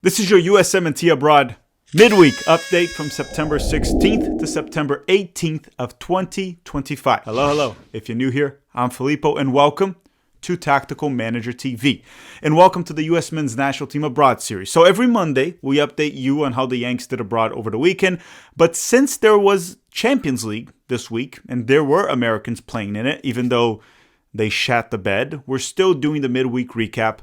This is your USMNT Abroad Midweek update from September 16th to September 18th of 2025. Hello. If you're new here, I'm Filippo and welcome to Tactical Manager TV. And welcome to the US Men's National Team Abroad series. So every Monday, we update you on how the Yanks did abroad over the weekend. But since there was Champions League this week, and there were Americans playing in it, even though they shat the bed, we're still doing the midweek recap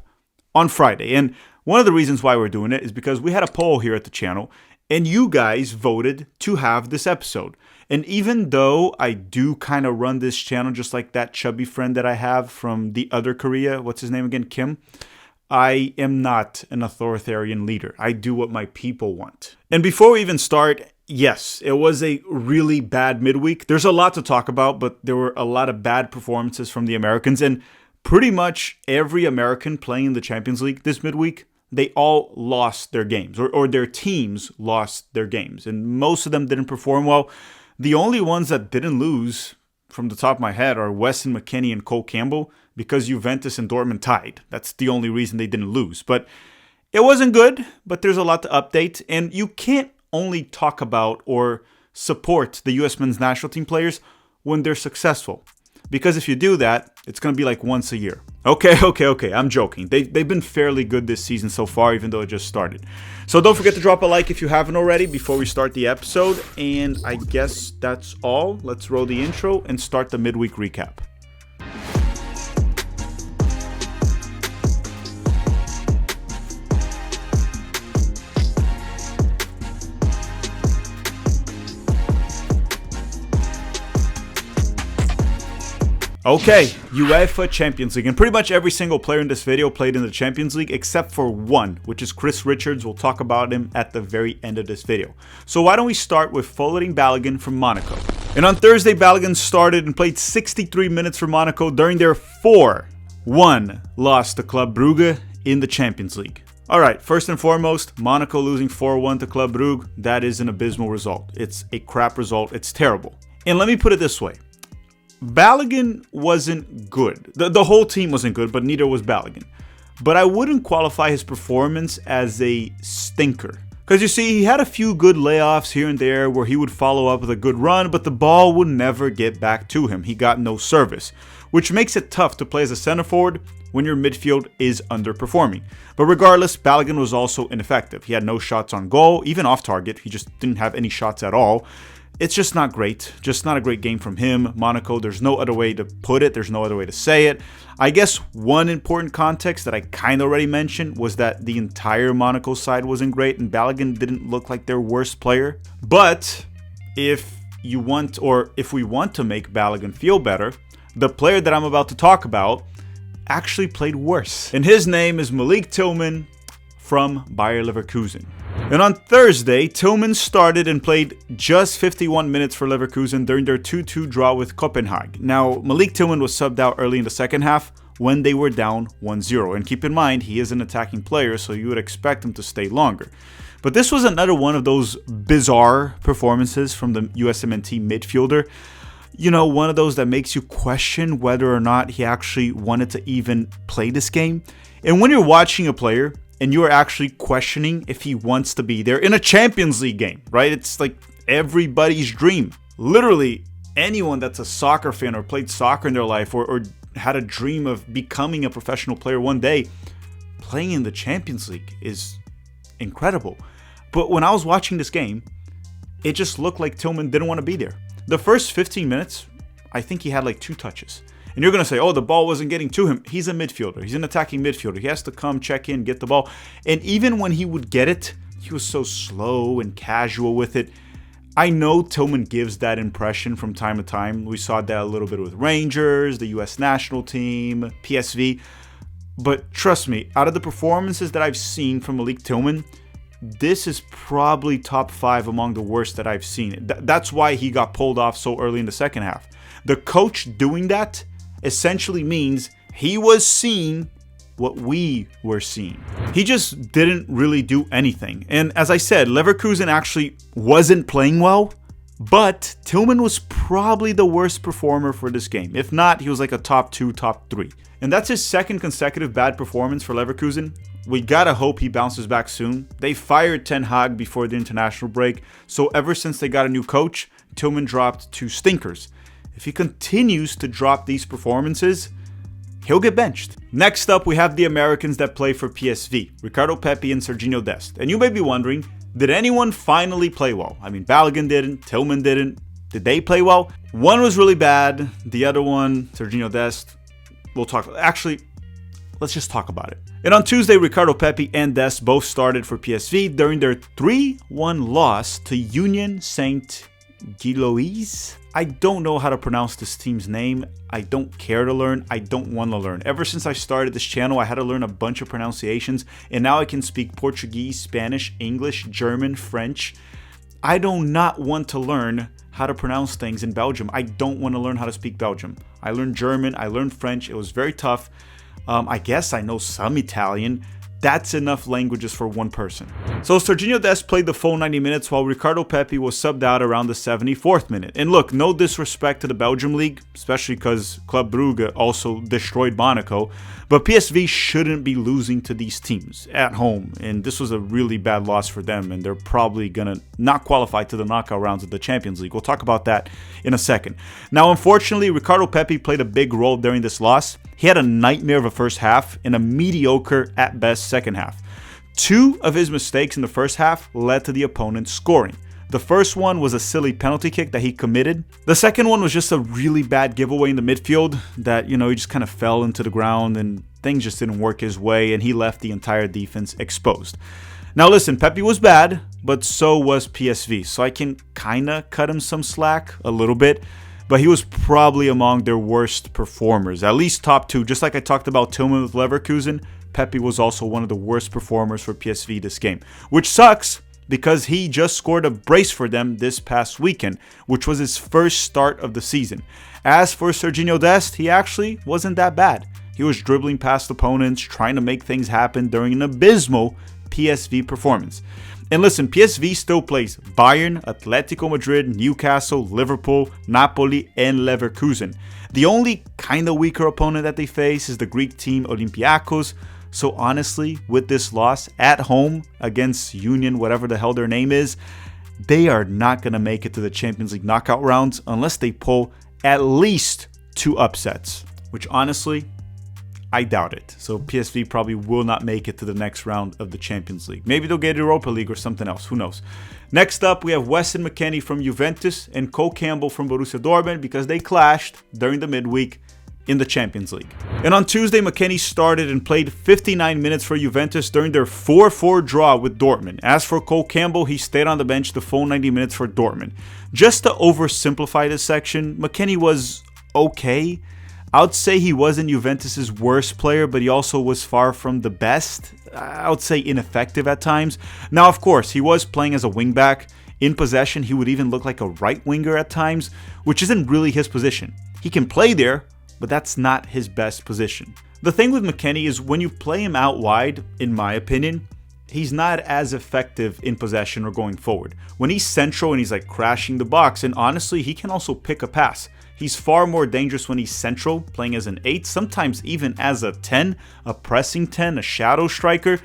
on Friday. And one of the reasons why we're doing it is because we had a poll here at the channel and you guys voted to have this episode. And even though I do kind of run this channel just like that chubby friend that I have from the other Korea, what's his name again, Kim? I am not an authoritarian leader. I do what my people want. And before we even start, yes, it was a really bad midweek. There's a lot to talk about, but there were a lot of bad performances from the Americans. And pretty much every American playing in the Champions League this midweek, they all lost their games, or their teams lost their games. And most of them didn't perform well. The only ones that didn't lose, from the top of my head, are Weston McKennie and Cole Campbell, because Juventus and Dortmund tied. That's the only reason they didn't lose. But it wasn't good, but there's a lot to update. And you can't only talk about or support the US men's national team players when they're successful. Because if you do that, it's going to be like once a year. Okay, I'm joking. They've been fairly good this season so far, even though it just started. So don't forget to drop a like if you haven't already before we start the episode. And I guess that's all. Let's roll the intro and start the midweek recap. Okay, UEFA Champions League. And pretty much every single player in this video played in the Champions League except for one, which is Chris Richards. We'll talk about him at the very end of this video. So why don't we start with Folarin Balogun from Monaco. And on Thursday, Balogun started and played 63 minutes for Monaco during their 4-1 loss to Club Brugge in the Champions League. Alright, first and foremost, Monaco losing 4-1 to Club Brugge, that is an abysmal result. It's a crap result. It's terrible. And let me put it this way. Balogun wasn't good. The whole team wasn't good, but neither was Balogun. But I wouldn't qualify his performance as a stinker. Because you see, he had a few good layoffs here and there where he would follow up with a good run, but the ball would never get back to him. He got no service, which makes it tough to play as a center forward when your midfield is underperforming. But regardless, Balogun was also ineffective. He had no shots on goal, even off target. He just didn't have any shots at all. It's just not great. Just not a great game from him. Monaco, there's no other way to put it. There's no other way to say it. I guess one important context that I kind of already mentioned was that the entire Monaco side wasn't great and Balogun didn't look like their worst player. But if we want to make Balogun feel better, the player that I'm about to talk about actually played worse. And his name is Malik Tillman from Bayer Leverkusen. And on Thursday, Tillman started and played just 51 minutes for Leverkusen during their 2-2 draw with Copenhagen. Now, Malik Tillman was subbed out early in the second half when they were down 1-0. And keep in mind, he is an attacking player, so you would expect him to stay longer. But this was another one of those bizarre performances from the USMNT midfielder. You know, one of those that makes you question whether or not he actually wanted to even play this game. And when you're watching a player and you are actually questioning if he wants to be there in a Champions League game, right? It's like everybody's dream. Literally, anyone that's a soccer fan or played soccer in their life or had a dream of becoming a professional player one day, playing in the Champions League is incredible. But when I was watching this game, it just looked like Tillman didn't want to be there. The first 15 minutes, I think he had like 2 touches. And you're going to say, oh, the ball wasn't getting to him. He's a midfielder. He's an attacking midfielder. He has to come, check in, get the ball. And even when he would get it, he was so slow and casual with it. I know Tillman gives that impression from time to time. We saw that a little bit with Rangers, the US national team, PSV. But trust me, out of the performances that I've seen from Malik Tillman, this is probably top 5 among the worst that I've seen. That's why he got pulled off so early in the second half. The coach doing that essentially means he was seeing what we were seeing. He just didn't really do anything. And as I said, Leverkusen actually wasn't playing well, but Tillman was probably the worst performer for this game. If not, he was like a top 2, top 3. And that's his second consecutive bad performance for Leverkusen. we gotta hope he bounces back soon. They fired Ten Hag before the international break, so ever since they got a new coach, Tillman dropped 2 stinkers. If he continues to drop these performances, he'll get benched. Next up, we have the Americans that play for PSV, Ricardo Pepi and Serginho Dest. And you may be wondering, did anyone finally play well? I mean, Balogun didn't, Tillman didn't. Did they play well? One was really bad. The other one, Serginho Dest, let's just talk about it. And on Tuesday, Ricardo Pepi and Dest both started for PSV during their 3-1 loss to Union Saint-Gilloise. I don't know how to pronounce this team's name. I don't care to learn. I don't want to learn. Ever since I started this channel, I had to learn a bunch of pronunciations, and now I can speak Portuguese, Spanish, English, German, French. I do not want to learn how to pronounce things in Belgium. I don't want to learn how to speak Belgium. I learned German. I learned French. It was very tough. I guess I know some Italian. That's enough languages for one person. So Serginho Dest played the full 90 minutes while Ricardo Pepi was subbed out around the 74th minute. And look, no disrespect to the Belgium league, especially because Club Brugge also destroyed Monaco, but PSV shouldn't be losing to these teams at home. And this was a really bad loss for them, and they're probably gonna not qualify to the knockout rounds of the Champions League. We'll talk about that in a second. Now, unfortunately, Ricardo Pepi played a big role during this loss. He had a nightmare of a first half and a mediocre at best second half. 2 of his mistakes in the first half led to the opponent scoring. The first one was a silly penalty kick that he committed. The second one was just a really bad giveaway in the midfield that, he just kind of fell into the ground and things just didn't work his way, and he left the entire defense exposed. Now listen, Pepi was bad, but so was PSV, so I can kind of cut him some slack a little bit. But he was probably among their worst performers, at least top 2. Just like I talked about Tillman with Leverkusen, Pepi was also one of the worst performers for PSV this game, which sucks because he just scored a brace for them this past weekend, which was his first start of the season. As for Serginho Dest, he actually wasn't that bad. He was dribbling past opponents, trying to make things happen during an abysmal PSV performance. And listen, PSV still plays Bayern, Atletico Madrid, Newcastle, Liverpool, Napoli, and Leverkusen. The only kind of weaker opponent that they face is the Greek team Olympiacos. So honestly, with this loss at home against Union, whatever the hell their name is, they are not going to make it to the Champions League knockout rounds unless they pull at least 2 upsets, which honestly, I doubt it. So PSV probably will not make it to the next round of the Champions League. Maybe they'll get Europa League or something else. Who knows? Next up, we have Weston McKennie from Juventus and Cole Campbell from Borussia Dortmund because they clashed during the midweek in the Champions League. And on Tuesday, McKennie started and played 59 minutes for Juventus during their 4-4 draw with Dortmund. As for Cole Campbell, he stayed on the bench the full 90 minutes for Dortmund. Just to oversimplify this section, McKennie was okay. I would say he wasn't Juventus' worst player, but he also was far from the best. I would say ineffective at times. Now, of course, he was playing as a wingback. In possession, he would even look like a right winger at times, which isn't really his position. He can play there, but that's not his best position. The thing with McKennie is when you play him out wide, in my opinion, he's not as effective in possession or going forward. When he's central and he's like crashing the box, and honestly, he can also pick a pass. He's far more dangerous when he's central, playing as an 8, sometimes even as a 10, a pressing 10, a shadow striker.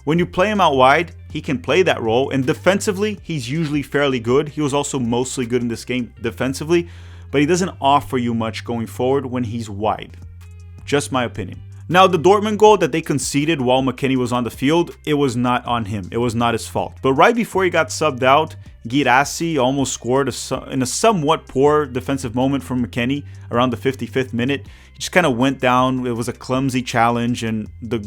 When you play him out wide, he can play that role, and defensively, he's usually fairly good. He was also mostly good in this game defensively, but he doesn't offer you much going forward when he's wide. Just my opinion. Now, the Dortmund goal that they conceded while McKennie was on the field, it was not on him. It was not his fault. But right before he got subbed out, Guirassy almost scored in a somewhat poor defensive moment from McKennie around the 55th minute. He just kind of went down. It was a clumsy challenge, and the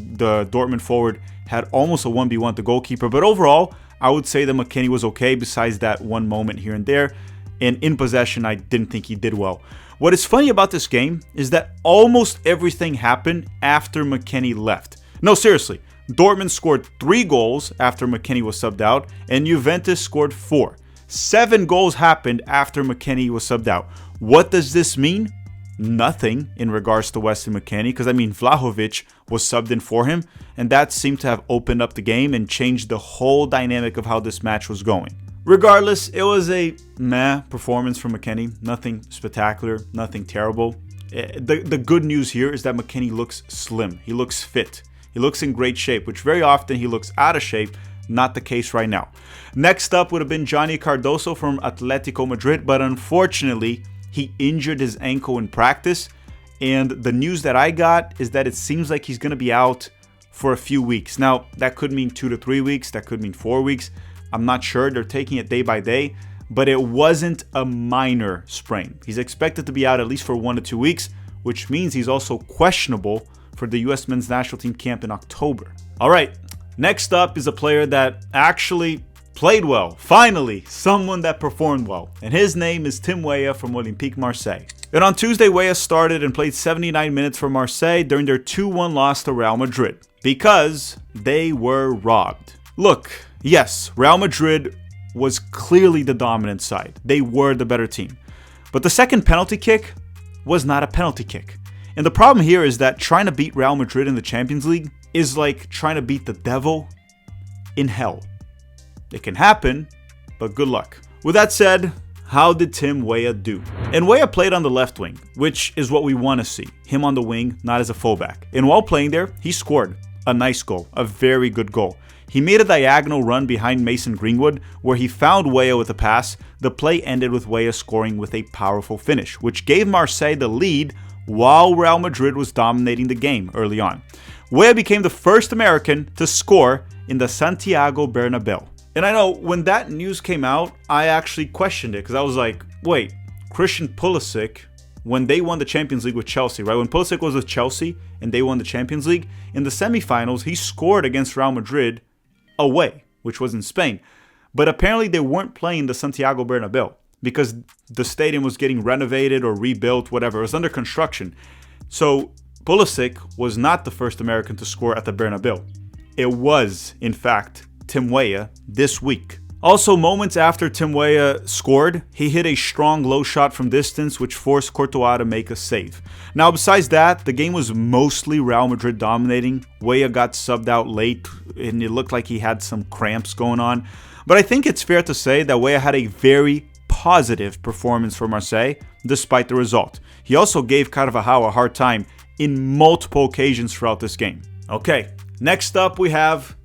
Dortmund forward had almost a 1v1 with the goalkeeper. But overall, I would say that McKennie was okay besides that one moment here and there. And in possession, I didn't think he did well. What is funny about this game is that almost everything happened after McKennie left. No, seriously. Dortmund scored 3 goals after McKennie was subbed out, and Juventus scored 4. 7 goals happened after McKennie was subbed out. What does this mean? Nothing in regards to Weston McKennie, because Vlahovic was subbed in for him, and that seemed to have opened up the game and changed the whole dynamic of how this match was going. Regardless, it was a meh performance from McKennie. Nothing spectacular, nothing terrible. The good news here is that McKennie looks slim. He looks fit. He looks in great shape, which very often he looks out of shape. Not the case right now. Next up would have been Johnny Cardoso from Atletico Madrid, but unfortunately, he injured his ankle in practice. And the news that I got is that it seems like he's going to be out for a few weeks. Now, that could mean 2 to 3 weeks. That could mean 4 weeks. I'm not sure. They're taking it day by day. But it wasn't a minor sprain. He's expected to be out at least for 1 to 2 weeks, which means he's also questionable for the U.S. men's national team camp in October. All right, next up is a player that actually played well. Finally, someone that performed well. And his name is Tim Weah from Olympique Marseille. And on Tuesday, Weah started and played 79 minutes for Marseille during their 2-1 loss to Real Madrid because they were robbed. Look, yes, Real Madrid was clearly the dominant side. They were the better team. But the second penalty kick was not a penalty kick. And the problem here is that trying to beat Real Madrid in the Champions League is like trying to beat the devil in hell. It can happen, but good luck. With that said, how did Tim Weah do? And Weah played on the left wing, which is what we want to see. Him on the wing, not as a fullback. And while playing there, he scored a nice goal, a very good goal. He made a diagonal run behind Mason Greenwood where he found Weah with a pass. The play ended with Weah scoring with a powerful finish, which gave Marseille the lead while Real Madrid was dominating the game early on. Weah became the first American to score in the Santiago Bernabeu. And I know when that news came out, I actually questioned it because I was like, wait, Christian Pulisic, when they won the Champions League with Chelsea, right? When Pulisic was with Chelsea and they won the Champions League, in the semifinals, he scored against Real Madrid away, which was in Spain. But apparently they weren't playing the Santiago Bernabeu because the stadium was getting renovated or rebuilt, whatever. It was under construction. So Pulisic was not the first American to score at the Bernabeu. It was, in fact, Tim Weah this week. Also, moments after Tim Weah scored, he hit a strong low shot from distance, which forced Courtois to make a save. Now, besides that, the game was mostly Real Madrid dominating. Weah got subbed out late, and it looked like he had some cramps going on. But I think it's fair to say that Weah had a very positive performance for Marseille, despite the result. He also gave Carvajal a hard time in multiple occasions throughout this game. Okay, next up we have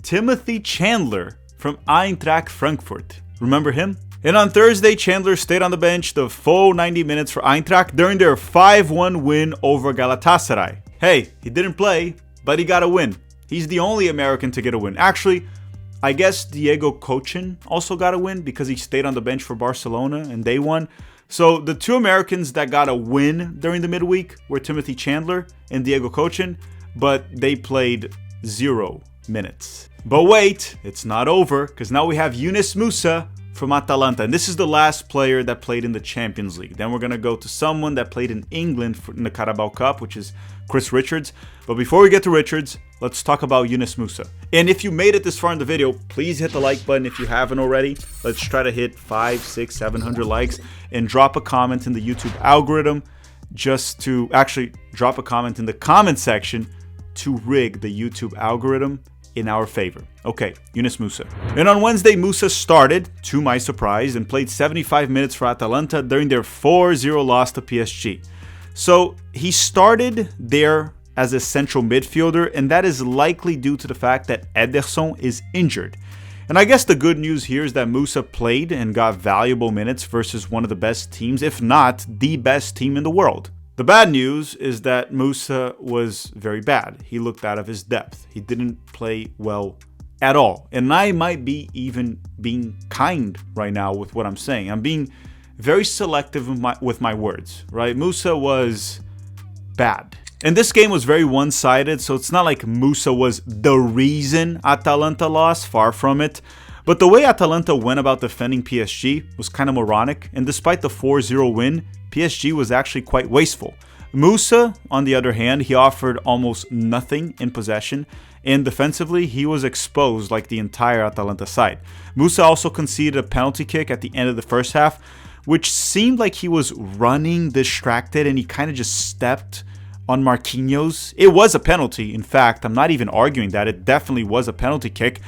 Timothy Chandler from Eintracht Frankfurt. Remember him? And on Thursday, Chandler stayed on the bench the full 90 minutes for Eintracht during their 5-1 win over Galatasaray. Hey, he didn't play, but he got a win. He's the only American to get a win. Actually, I guess Diego Cochin also got a win because he stayed on the bench for Barcelona and they won. So the two Americans that got a win during the midweek were Timothy Chandler and Diego Cochin, but they played 0 minutes. But wait, it's not over, because now we have Yunus Musah from Atalanta, and this is the last player that played in the Champions League. Then we're going to go to someone that played in England in the Carabao Cup, which is Chris Richards. But before we get to Richards, let's talk about Yunus Musah. And if you made it this far in the video, please hit the like button if you haven't already. Let's try to hit 500, 600, 700 likes, and drop a comment in the YouTube algorithm just to actually drop a comment in the comment section to rig the YouTube algorithm in our favor. Okay, Yunus Musah. And on Wednesday, Musah started, to my surprise, and played 75 minutes for Atalanta during their 4-0 loss to PSG. So he started there as a central midfielder, and that is likely due to the fact that Ederson is injured. And I guess the good news here is that Musah played and got valuable minutes versus one of the best teams, if not the best team in the world. The bad news is that Musah was very bad. He looked out of his depth. He didn't play well at all. And I might be even being kind right now with what I'm saying. I'm being very selective with my words, right? Musah was bad. And this game was very one-sided, so it's not like Musah was the reason Atalanta lost, far from it. But the way Atalanta went about defending PSG was kind of moronic, and despite the 4-0 win, PSG was actually quite wasteful. Musah, on the other hand, he offered almost nothing in possession, and defensively, he was exposed like the entire Atalanta side. Musah also conceded a penalty kick at the end of the first half, which seemed like he was running distracted, and he kind of just stepped on Marquinhos. It was a penalty, in fact. I'm not even arguing that. It definitely was a penalty kick.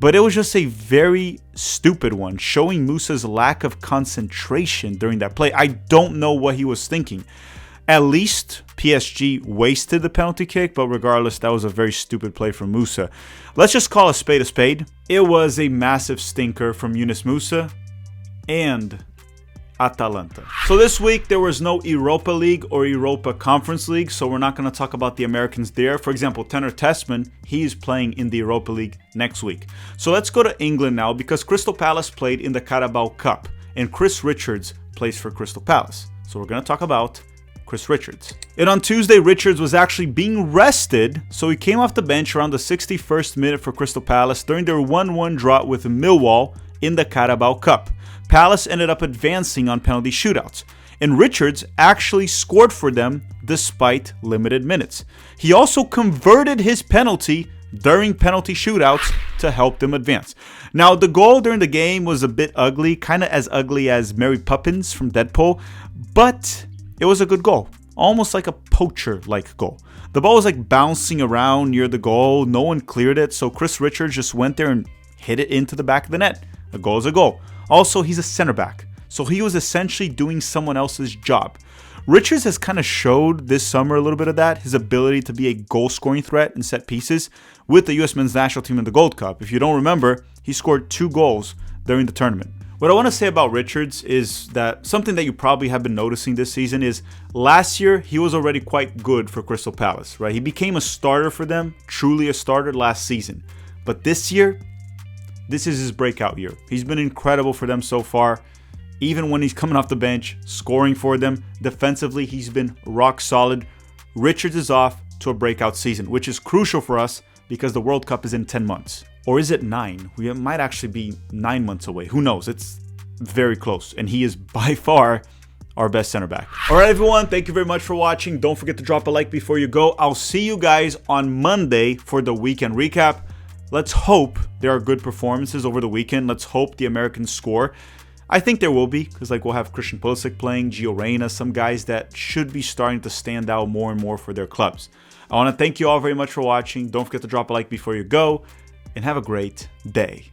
But it was just a very stupid one, showing Musah's lack of concentration during that play. I don't know what he was thinking. At least PSG wasted the penalty kick, but regardless, that was a very stupid play from Musah. Let's just call a spade a spade. It was a massive stinker from Yunus Musah and Atalanta. So this week there was no Europa League or Europa Conference League, so we're not going to talk about the Americans there. For example, Tenor Tessman, he's playing in the Europa League next week. So let's go to England now, because Crystal Palace played in the Carabao Cup and Chris Richards plays for Crystal Palace. So we're going to talk about Chris Richards. And on Tuesday, Richards was actually being rested, so he came off the bench around the 61st minute for Crystal Palace during their 1-1 draw with Millwall in the Carabao Cup. Palace ended up advancing on penalty shootouts, and Richards actually scored for them despite limited minutes. He also converted his penalty during penalty shootouts to help them advance. Now, the goal during the game was a bit ugly, kind of as ugly as Mary Poppins from Deadpool, but it was a good goal, almost like a poacher-like goal. The ball was like bouncing around near the goal, no one cleared it, so Chris Richards just went there and hit it into the back of the net. A goal is a goal. Also, he's a center back, so he was essentially doing someone else's job. Richards has kind of showed this summer a little bit of that, his ability to be a goal-scoring threat in set pieces with the US men's national team in the Gold Cup. If you don't remember, he scored 2 goals during the tournament. What I want to say about Richards is that something that you probably have been noticing this season is last year he was already quite good for Crystal Palace, right? He became a starter for them, truly a starter last season. But this year, this is his breakout year. He's been incredible for them so far. Even when he's coming off the bench, scoring for them. Defensively, he's been rock solid. Richards is off to a breakout season, which is crucial for us because the World Cup is in 10 months. Or is it 9? We might actually be 9 months away. Who knows? It's very close. And he is by far our best center back. All right, everyone. Thank you very much for watching. Don't forget to drop a like before you go. I'll see you guys on Monday for the weekend recap. Let's hope there are good performances over the weekend. Let's hope the Americans score. I think there will be, because we'll have Christian Pulisic playing, Gio Reyna, some guys that should be starting to stand out more and more for their clubs. I want to thank you all very much for watching. Don't forget to drop a like before you go, and have a great day.